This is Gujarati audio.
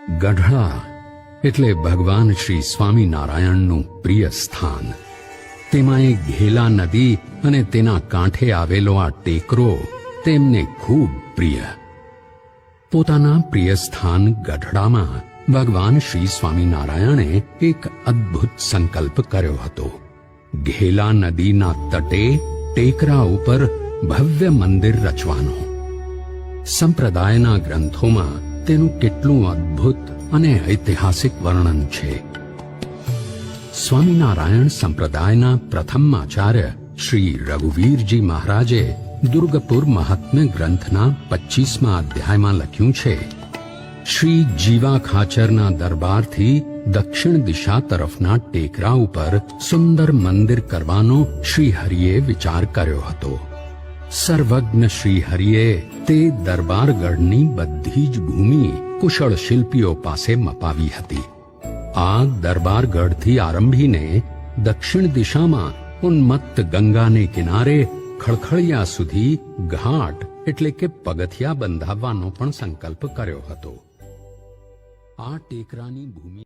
ગઢડા એટલે ભગવાન શ્રી સ્વામિનારાયણનું પ્રિય સ્થાન. તેમાં એક ઘેલા નદી અને તેના કાંઠે આવેલો આ ટેકરો તેમને ખૂબ પ્રિય. પોતાના પ્રિય સ્થાન ગઢડામાં ભગવાન શ્રી સ્વામિનારાયણે એક અદ્ભુત સંકલ્પ કર્યો હતો. ઘેલા નદીના તટે ટેકરા ઉપર ભવ્ય મંદિર રચવાનો. સંપ્રદાયના ગ્રંથોમાં તેનું કેટલું અદ્ભુત અને ઐતિહાસિક વર્ણન છે. સ્વામિનારાયણ સંપ્રદાયના પ્રથમ આચાર્ય શ્રી રઘુવીરજી મહારાજે દુર્ગપુર મહાત્મ્ય ગ્રંથના 25મા અધ્યાયમાં લખ્યું છે, શ્રી જીવા ખાચરના દરબારથી દક્ષિણ દિશા તરફના ટેકરા ઉપર સુંદર મંદિર કરવાનો શ્રી હરિએ વિચાર કર્યો હતો. સર્વજ્ઞ શ્રી હરિએ તે દરબારગઢની બધી જ ભૂમિ કુશળ શિલ્પીઓ પાસે મપાવી હતી. આ દરબારગઢથી આરંભીને દક્ષિણ દિશામાં ઉન્મત્ત ગંગાને કિનારે ખળખળિયા સુધી ઘાટ એટલે કે પગથિયા બંધાવવાનો પણ સંકલ્પ કર્યો હતો. આ ટેકરાની ભૂમિ